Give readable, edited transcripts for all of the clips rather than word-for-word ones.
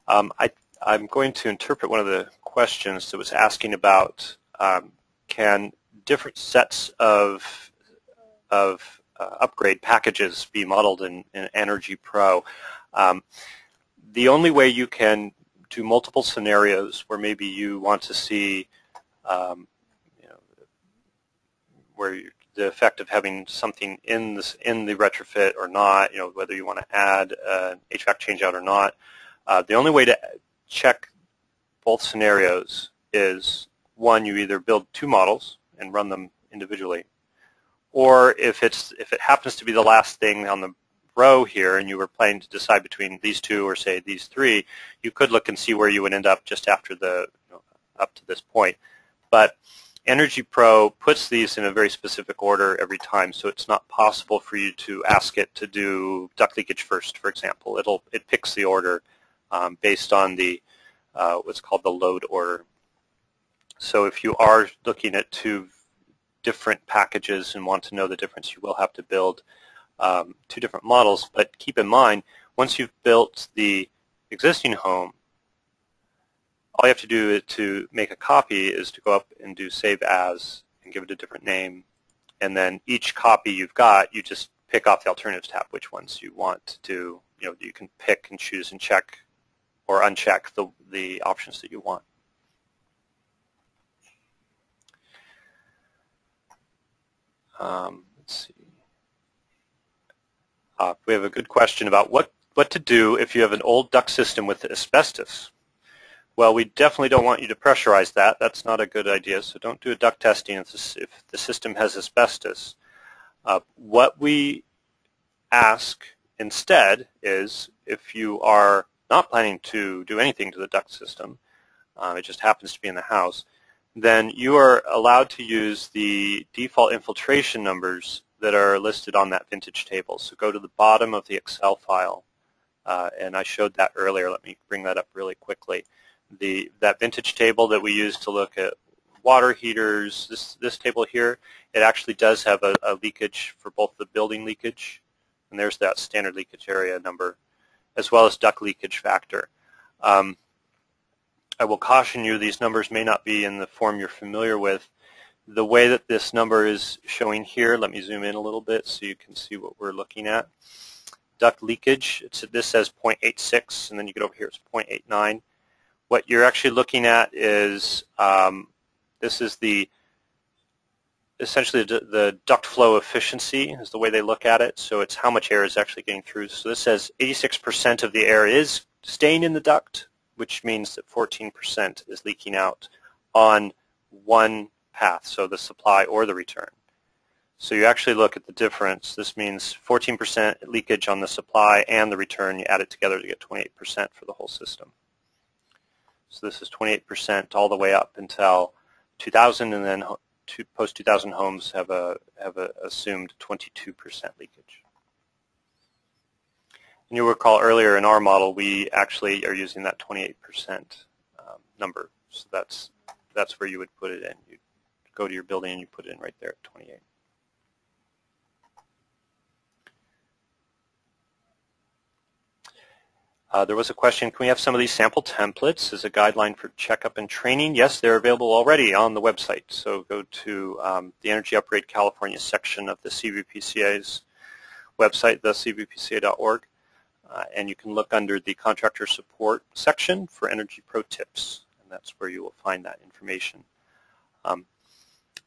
I'm going to interpret one of the questions that was asking about can different sets of upgrade packages be modeled in EnergyPro. The only way you can do multiple scenarios where maybe you want to see where the effect of having something in the retrofit or not, whether you want to add an HVAC changeout or not. The only way to check both scenarios is, one, you either build two models and run them individually, or if it happens to be the last thing on the row here and you were planning to decide between these two or say these three, you could look and see where you would end up just after up to this point. But EnergyPro puts these in a very specific order every time, so it's not possible for you to ask it to do duct leakage first, for example. It picks the order based on the what's called the load order. So if you are looking at two different packages and want to know the difference, you will have to build two different models. But keep in mind, once you've built the existing home, all you have to do to make a copy is to go up and do Save As and give it a different name. And then each copy you've got, you just pick off the Alternatives tab, which ones you want to do. You can pick and choose and check or uncheck the options that you want. Let's see. We have a good question about what to do if you have an old duct system with asbestos. Well, we definitely don't want you to pressurize that. That's not a good idea, so don't do a duct testing if the system has asbestos. What we ask instead is, if you are not planning to do anything to the duct system, it just happens to be in the house, then you are allowed to use the default infiltration numbers that are listed on that vintage table. So go to the bottom of the Excel file, and I showed that earlier. Let me bring that up really quickly. That vintage table that we use to look at water heaters, this table here, it actually does have a leakage for both the building leakage, and there's that standard leakage area number, as well as duct leakage factor. I will caution you, these numbers may not be in the form you're familiar with. The way that this number is showing here, let me zoom in a little bit so you can see what we're looking at. Duct leakage, this says 0.86, and then you get over here, it's 0.89. What you're actually looking at is, this is essentially the duct flow efficiency is the way they look at it. So it's how much air is actually getting through. So this says 86% of the air is staying in the duct, which means that 14% is leaking out on one path, so the supply or the return. So you actually look at the difference. This means 14% leakage on the supply and the return. You add it together to get 28% for the whole system. So this is 28% all the way up until 2000, and then post-2000 homes have a assumed 22% leakage. And you'll recall earlier in our model, we actually are using that 28% number. So that's where you would put it in. You go to your building and you put it in right there at 28. There was a question, can we have some of these sample templates as a guideline for checkup and training? Yes, they're available already on the website. So go to the Energy Upgrade California section of the CVPCA's website, thecvpca.org, and you can look under the Contractor Support section for EnergyPro tips, and that's where you will find that information. We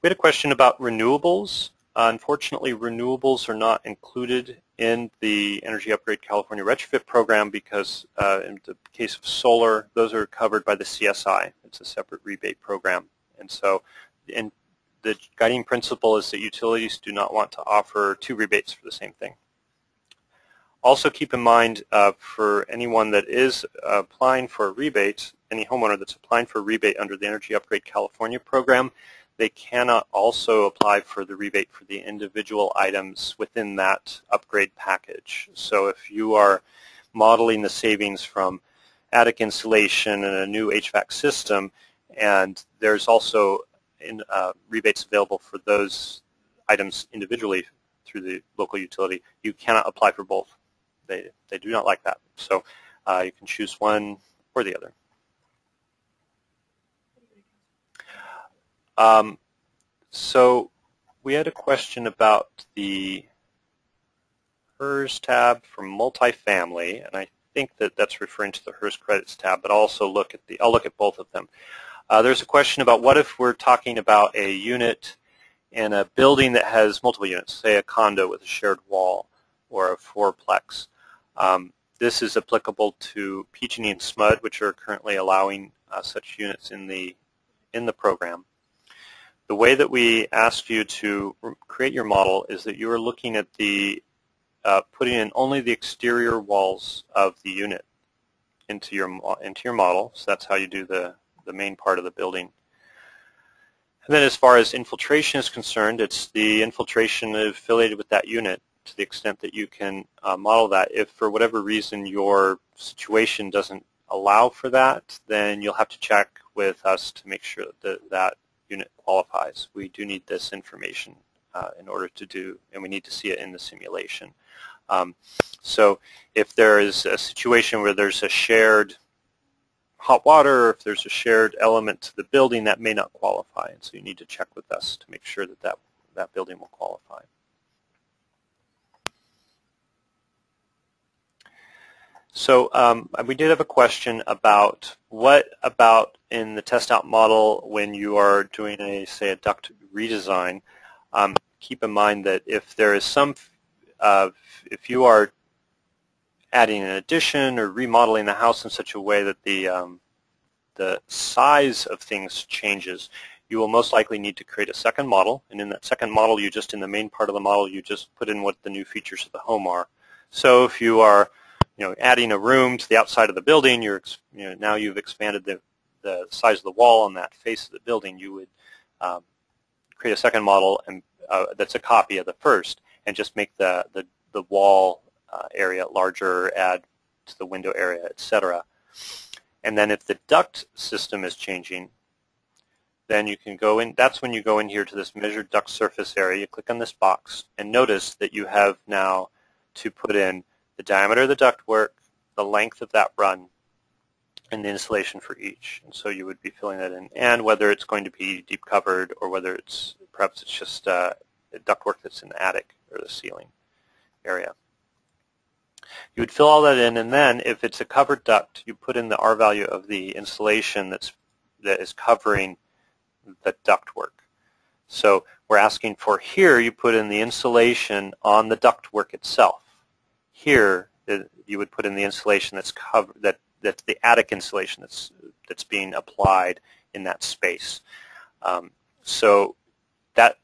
had a question about renewables. Unfortunately, renewables are not included in the Energy Upgrade California retrofit program because in the case of solar, those are covered by the CSI. It's a separate rebate program. And so the guiding principle is that utilities do not want to offer two rebates for the same thing. Also keep in mind for anyone that is applying for a rebate, any homeowner that's applying for a rebate under the Energy Upgrade California program, they cannot also apply for the rebate for the individual items within that upgrade package. So if you are modeling the savings from attic insulation and a new HVAC system, and there's also rebates available for those items individually through the local utility, you cannot apply for both. They do not like that. So you can choose one or the other. So we had a question about the HERS tab for multifamily, and I think that that's referring to the HERS credits tab, but I'll also look at both of them. There's a question about what if we're talking about a unit in a building that has multiple units, say a condo with a shared wall or a fourplex. This is applicable to PG&E and SMUD, which are currently allowing such units in the program. The way that we asked you to create your model is that you are looking at the putting in only the exterior walls of the unit into your model. So that's how you do the main part of the building. And then as far as infiltration is concerned, it's the infiltration affiliated with that unit to the extent that you can model that. If for whatever reason your situation doesn't allow for that, then you'll have to check with us to make sure that that unit qualifies. We do need this information in order to do, and we need to see it in the simulation. So if there is a situation where there's a shared hot water, or if there's a shared element to the building, that may not qualify, and so you need to check with us to make sure that that building will qualify. So we did have a question about what about in the test out model when you are doing say a duct redesign. Keep in mind that if there is some, if you are adding an addition or remodeling the house in such a way that the size of things changes, you will most likely need to create a second model, and in that second model, in the main part of the model, you just put in what the new features of the home are. So if you are adding a room to the outside of the building, now you've expanded the size of the wall on that face of the building. You would create a second model and that's a copy of the first, and just make the wall area larger, add to the window area, etc. And then if the duct system is changing, then you can go in. That's when you go in here to this measured duct surface area. You click on this box and notice that you have now to put in the diameter of the ductwork, the length of that run, and the insulation for each. And so you would be filling that in, and whether it's going to be deep covered or whether perhaps it's just ductwork that's in the attic or the ceiling area. You would fill all that in, and then if it's a covered duct, you put in the R value of the insulation that is covering the ductwork. So we're asking for here, you put in the insulation on the ductwork itself. Here, you would put in the insulation that's covered, that's the attic insulation that's being applied in that space. So that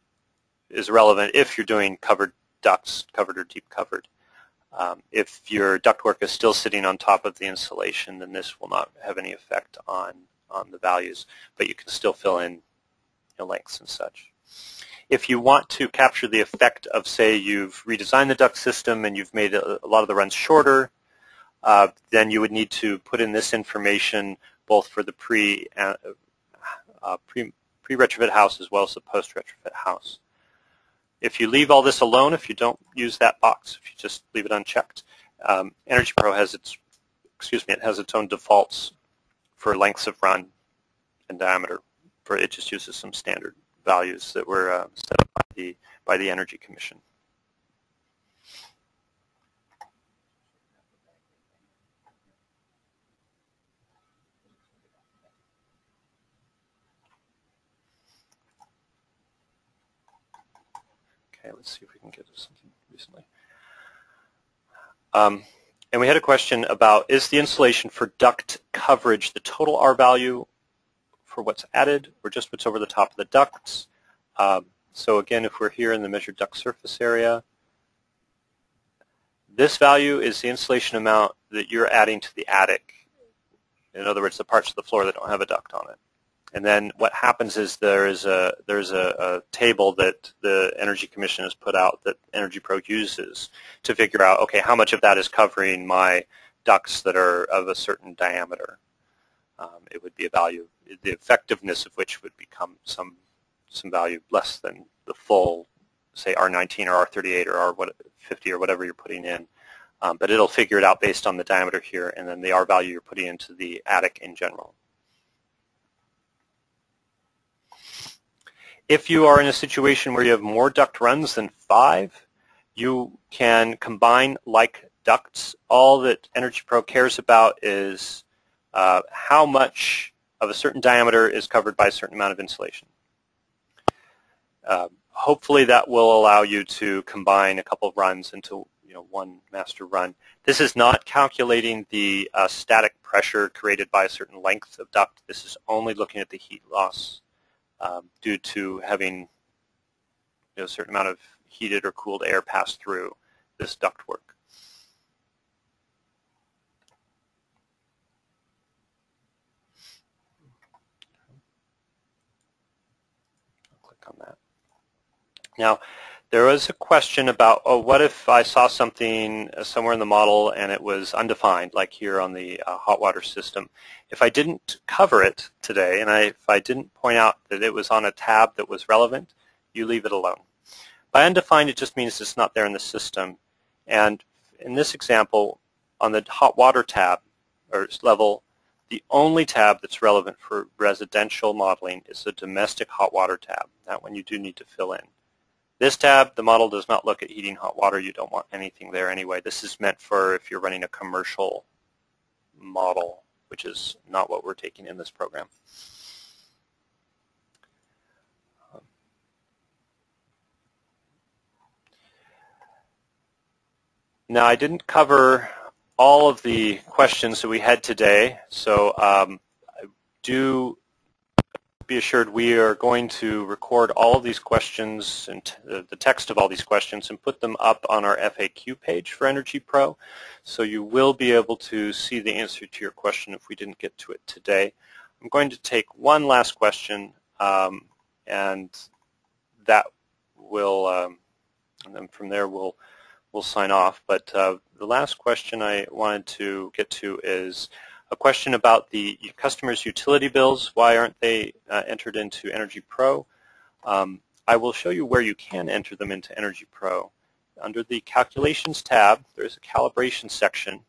is relevant if you're doing covered ducts, covered or deep covered. If your ductwork is still sitting on top of the insulation, then this will not have any effect on the values, but you can still fill in lengths and such. If you want to capture the effect of, say, you've redesigned the duct system and you've made a lot of the runs shorter, then you would need to put in this information both for the pre-retrofit house as well as the post-retrofit house. If you leave all this alone, if you don't use that box, if you just leave it unchecked, EnergyPro has it has its own defaults for lengths of run and diameter. It just uses some standard values that were set up by the Energy Commission. Okay, let's see if we can get to something recently. And we had a question about, is the insulation for duct coverage the total R value for what's added or just what's over the top of the ducts? So again, if we're here in the measured duct surface area, this value is the insulation amount that you're adding to the attic. In other words, the parts of the floor that don't have a duct on it. And then what happens is there's a table that the Energy Commission has put out that EnergyPro uses to figure out, okay, how much of that is covering my ducts that are of a certain diameter. It would be a value, the effectiveness of which would become some value less than the full, say, R19 or R38 or R50 or whatever you're putting in but it'll figure it out based on the diameter here and then the R value you're putting into the attic in general. If you are in a situation where you have more duct runs than 5, you can combine like ducts. All that EnergyPro cares about is how much of a certain diameter is covered by a certain amount of insulation. Hopefully that will allow you to combine a couple of runs into one master run. This is not calculating the static pressure created by a certain length of duct. This is only looking at the heat loss due to having a certain amount of heated or cooled air pass through this ductwork. I'll click on that. Now, there was a question about, oh, what if I saw something somewhere in the model and it was undefined, like here on the hot water system. If I didn't cover it today, and if I didn't point out that it was on a tab that was relevant, you leave it alone. By undefined, it just means it's not there in the system. And in this example, on the hot water tab or level, the only tab that's relevant for residential modeling is the domestic hot water tab. That one you do need to fill in. This tab, the model does not look at heating hot water. You don't want anything there anyway. This is meant for if you're running a commercial model, which is not what we're taking in this program. Now, I didn't cover all of the questions that we had today, so do be assured we are going to record all of these questions and the text of all these questions and put them up on our FAQ page for EnergyPro. So you will be able to see the answer to your question if we didn't get to it today. I'm going to take one last question, and that will, and then from there we'll sign off. But the last question I wanted to get to is a question about the customers' utility bills. Why aren't they entered into EnergyPro? I will show you where you can enter them into EnergyPro. Under the Calculations tab, there's a calibration section.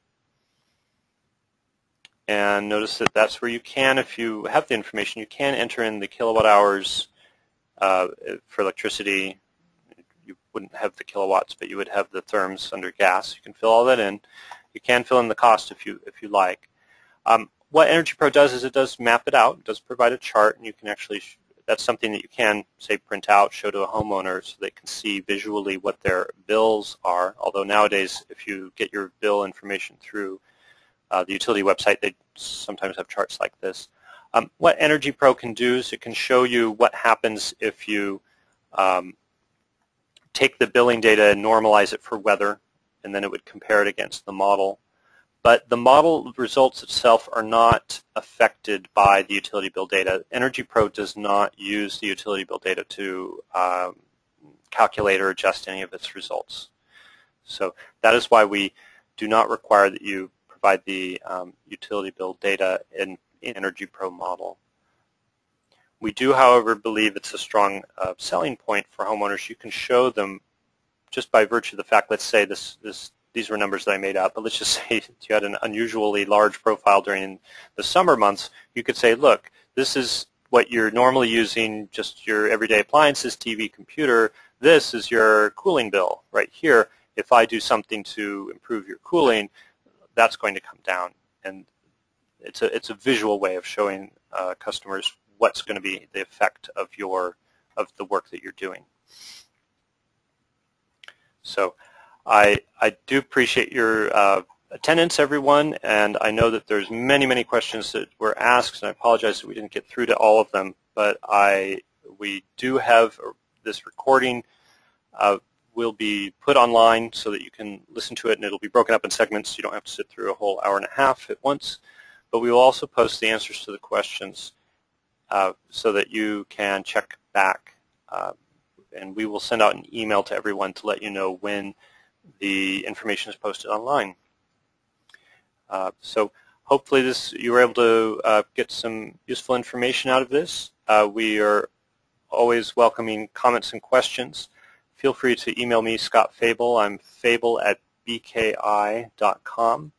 And notice that that's where you can, if you have the information, you can enter in the kilowatt hours for electricity. You wouldn't have the kilowatts, but you would have the therms under gas. You can fill all that in. You can fill in the cost if you like. What EnergyPro does is it does map it out. It does provide a chart, and you can actually, that's something that you can, say, print out, show to a homeowner so they can see visually what their bills are. Although nowadays, if you get your bill information through the utility website, they sometimes have charts like this. What EnergyPro can do is it can show you what happens if you take the billing data and normalize it for weather, and then it would compare it against the model. But the model results itself are not affected by the utility bill data. EnergyPro does not use the utility bill data to calculate or adjust any of its results. So that is why we do not require that you provide the utility bill data in EnergyPro model. We do, however, believe it's a strong selling point for homeowners. You can show them just by virtue of the fact, let's say these were numbers that I made up, but let's just say you had an unusually large profile during the summer months. You could say, look, this is what you're normally using, just your everyday appliances, TV, computer. This is your cooling bill right here. If I do something to improve your cooling, that's going to come down. And it's a visual way of showing customers what's going to be the effect of the work that you're doing. So I do appreciate your attendance, everyone, and I know that there's many questions that were asked, and I apologize that we didn't get through to all of them, but we do have this recording will be put online so that you can listen to it, and it'll be broken up in segments so you don't have to sit through a whole hour and a half at once. But we will also post the answers to the questions so that you can check back, and we will send out an email to everyone to let you know when the information is posted online. So hopefully you were able to get some useful information out of this. We are always welcoming comments and questions. Feel free to email me, Scott Fable. I'm fable@bpsc.org. bki.com.